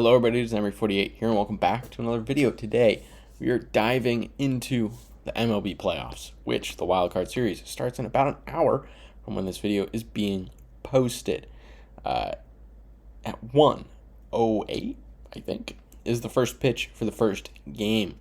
Hello everybody, it's Emery48 here and welcome back to another video. Today we are diving into the MLB playoffs, which the Wild Card series starts in about an hour from when this video is being posted. At 1:08, I think, is the first pitch for the first game.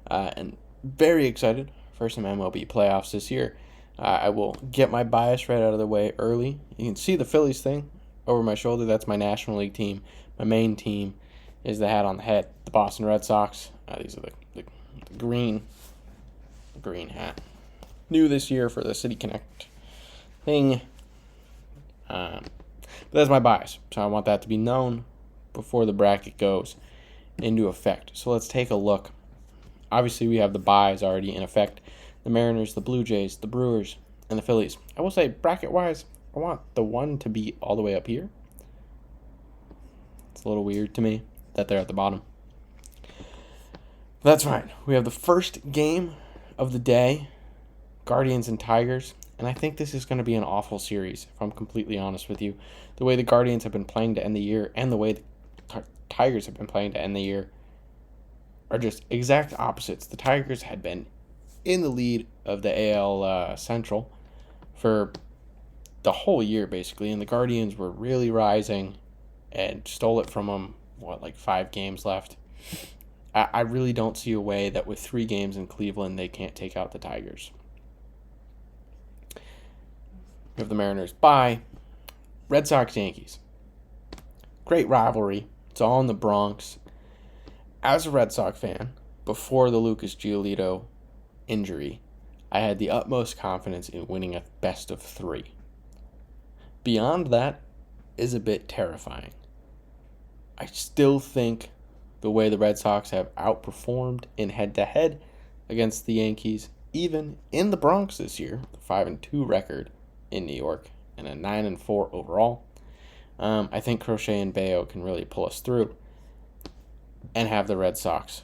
And very excited for some MLB playoffs this year. I will get my bias right out of the way early. You can see the Phillies thing over my shoulder. That's my National League team. My main team is the hat on the head, the Boston Red Sox. These are the green hat. New this year for the City Connect thing. But that's my bias, so I want that to be known before the bracket goes into effect. So let's take a look. Obviously, we have the buys already in effect. The Mariners, the Blue Jays, the Brewers, and the Phillies. I will say, bracket-wise, I want the one to be all the way up here. It's a little weird to me that they're at the bottom. That's fine. We have the first game of the day, Guardians and Tigers, and I think this is going to be an awful series, if I'm completely honest with you. The way the Guardians have been playing to end the year and the way the Tigers have been playing to end the year are just exact opposites. The Tigers had been in the lead of the AL Central for the whole year, basically, and the Guardians were really rising and stole it from them, 5 games left. I really don't see a way that with 3 games in Cleveland, they can't take out the Tigers. We have the Mariners bye. Red Sox, Yankees. Great rivalry. It's all in the Bronx. As a Red Sox fan, before the Lucas Giolito injury, I had the utmost confidence in winning a best of 3. Beyond that is a bit terrifying. I still think the way the Red Sox have outperformed in head-to-head against the Yankees, even in the Bronx this year, the 5-2 record in New York and a 9-4 overall, I think Crochet and Bayo can really pull us through and have the Red Sox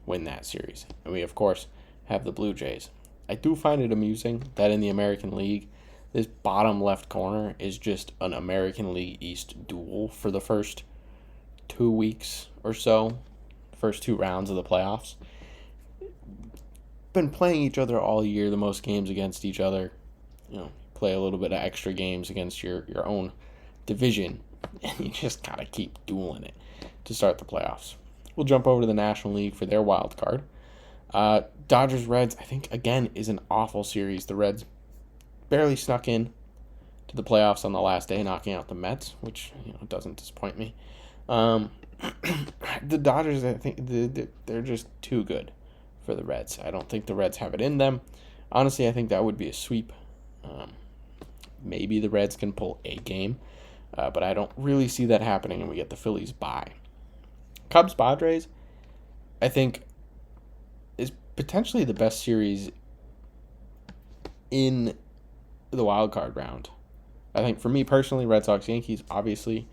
win that series. And we, of course, have the Blue Jays. I do find it amusing that in the American League, this bottom left corner is just an American League East duel for the first 2 weeks or so, first 2 rounds of the playoffs. Been playing each other all year, the most games against each other. Play a little bit of extra games against your own division, and you just gotta keep dueling it to start the playoffs. We'll jump over to the National League for their wild card. Dodgers-Reds, I think, again, is an awful series. The Reds barely snuck in to the playoffs on the last day, knocking out the Mets, which doesn't disappoint me. The Dodgers, I think, they're just too good for the Reds. I don't think the Reds have it in them. Honestly, I think that would be a sweep. Maybe the Reds can pull a game, but I don't really see that happening, and we get the Phillies bye. Cubs-Padres, I think, is potentially the best series in the wild card round. I think for me personally, Red Sox, Yankees, obviously,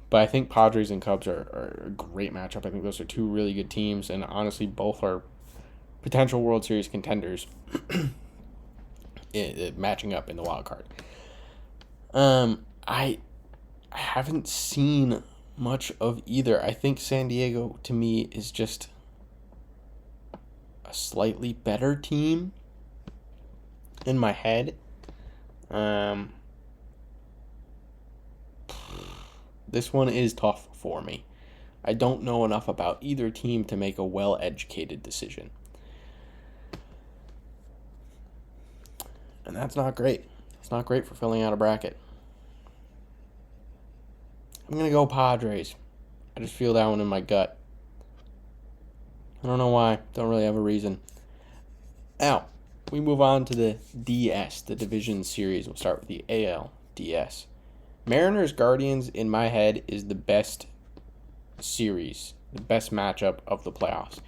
but I think Padres and Cubs are a great matchup. I think those are 2 really good teams, and honestly, both are potential World Series contenders matching up in the wild card. I haven't seen much of either. I think San Diego, to me, is just a slightly better team in my head. This one is tough for me. I don't know enough about either team to make a well-educated decision. And that's not great. It's not great for filling out a bracket. I'm going to go Padres. I just feel that one in my gut. I don't know why. Don't really have a reason. Now, we move on to the DS, the Division Series. We'll start with the ALDS. Mariners Guardians, in my head, is the best series, the best matchup of the playoffs.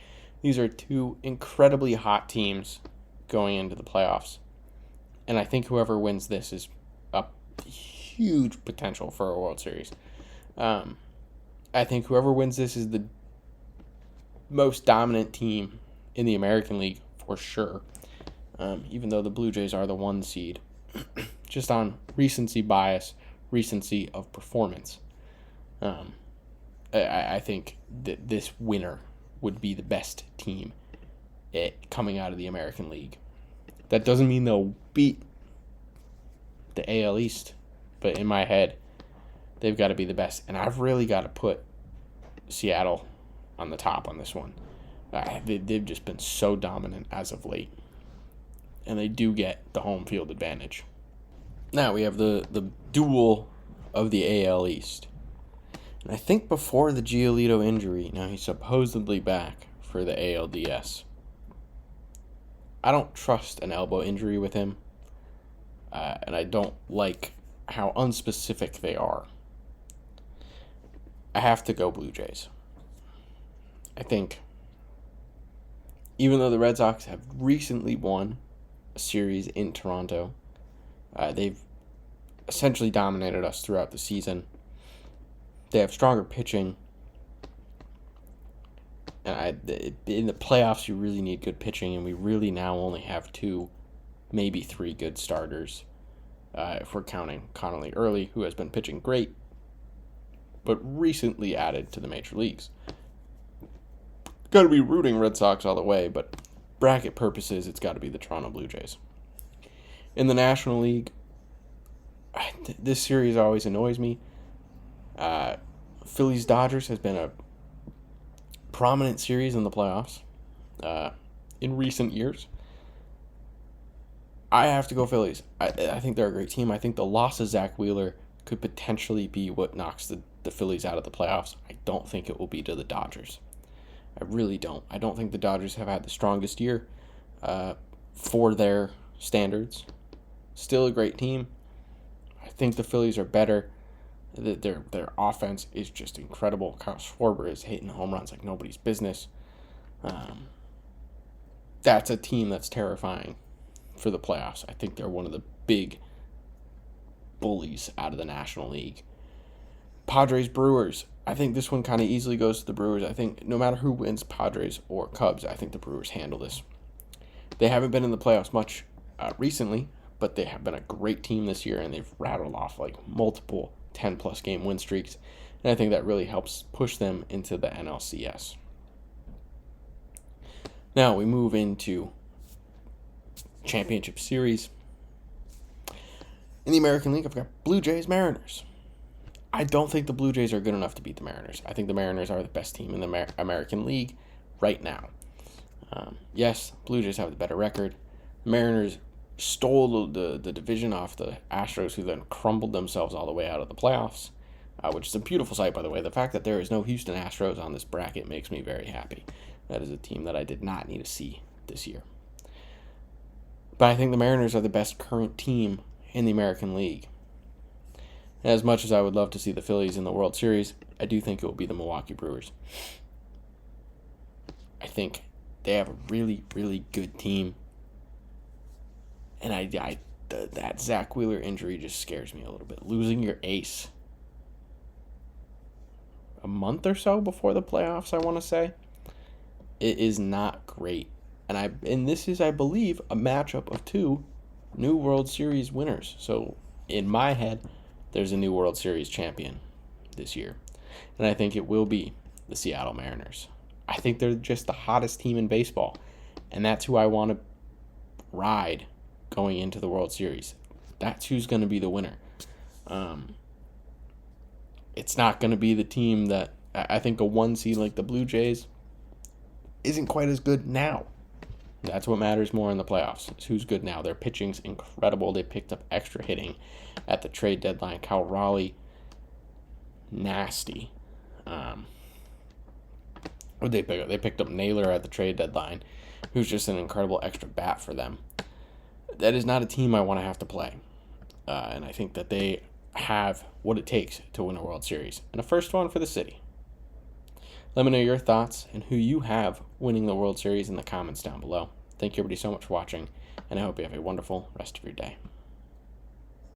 These are 2 incredibly hot teams going into the playoffs. And I think whoever wins this is a huge potential for a World Series. I think whoever wins this is the most dominant team in the American League for sure. Even though the Blue Jays are the 1 seed. Just on recency bias, recency of performance. I think that this winner would be the best team coming out of the American League. That doesn't mean they'll beat the AL East, but in my head, they've got to be the best. And I've really got to put Seattle on the top on this one. They've just been so dominant as of late. And they do get the home field advantage. Now we have the duel of the AL East. And I think before the Giolito injury, now he's supposedly back for the ALDS. I don't trust an elbow injury with him. And I don't like how unspecific they are. I have to go Blue Jays. I think even though the Red Sox have recently won a series in Toronto, they've essentially dominated us throughout the season. They have stronger pitching. And in the playoffs, you really need good pitching, and we really now only have 2, maybe 3 good starters. If we're counting Connolly Early, who has been pitching great, but recently added to the major leagues. Got to be rooting Red Sox all the way, but bracket purposes, it's got to be the Toronto Blue Jays. In the National League, this series always annoys me. Phillies-Dodgers has been a prominent series in the playoffs in recent years. I have to go Phillies. I think they're a great team. I think the loss of Zach Wheeler could potentially be what knocks the Phillies out of the playoffs. I don't think it will be to the Dodgers. I really don't. I don't think the Dodgers have had the strongest year for their standards. Still a great team. I think the Phillies are better. Their offense is just incredible. Kyle Schwarber is hitting home runs like nobody's business. That's a team that's terrifying for the playoffs. I think they're one of the big bullies out of the National League. Padres-Brewers. I think this one kind of easily goes to the Brewers. I think no matter who wins, Padres or Cubs, I think the Brewers handle this. They haven't been in the playoffs much recently, but they have been a great team this year, and they've rattled off like multiple 10-plus game win streaks, and I think that really helps push them into the NLCS. Now we move into Championship Series. In the American League, I've got Blue Jays, Mariners. I don't think the Blue Jays are good enough to beat the Mariners. I think the Mariners are the best team in the American League right now. Yes, Blue Jays have the better record. The Mariners stole the division off the Astros, who then crumbled themselves all the way out of the playoffs, which is a beautiful sight, by the way. The fact that there is no Houston Astros on this bracket makes me very happy. That is a team that I did not need to see this year. But I think the Mariners are the best current team in the American League. As much as I would love to see the Phillies in the World Series, I do think it will be the Milwaukee Brewers. I think they have a really, really good team. And that Zach Wheeler injury just scares me a little bit. Losing your ace a month or so before the playoffs, I want to say, it is not great. And this is, I believe, a matchup of 2 new World Series winners. So in my head, there's a new World Series champion this year. And I think it will be the Seattle Mariners. I think they're just the hottest team in baseball. And that's who I want to ride going into the World Series. That's who's going to be the winner. It's not going to be the team that I think a 1 seed like the Blue Jays isn't quite as good now. That's what matters more in the playoffs. It's who's good now. Their pitching's incredible. They picked up extra hitting at the trade deadline. Kyle Raleigh, nasty. They picked up Naylor at the trade deadline, who's just an incredible extra bat for them. That is not a team I want to have to play. And I think that they have what it takes to win a World Series. And a first one for the city. Let me know your thoughts and who you have winning the World Series in the comments down below. Thank you everybody so much for watching, and I hope you have a wonderful rest of your day.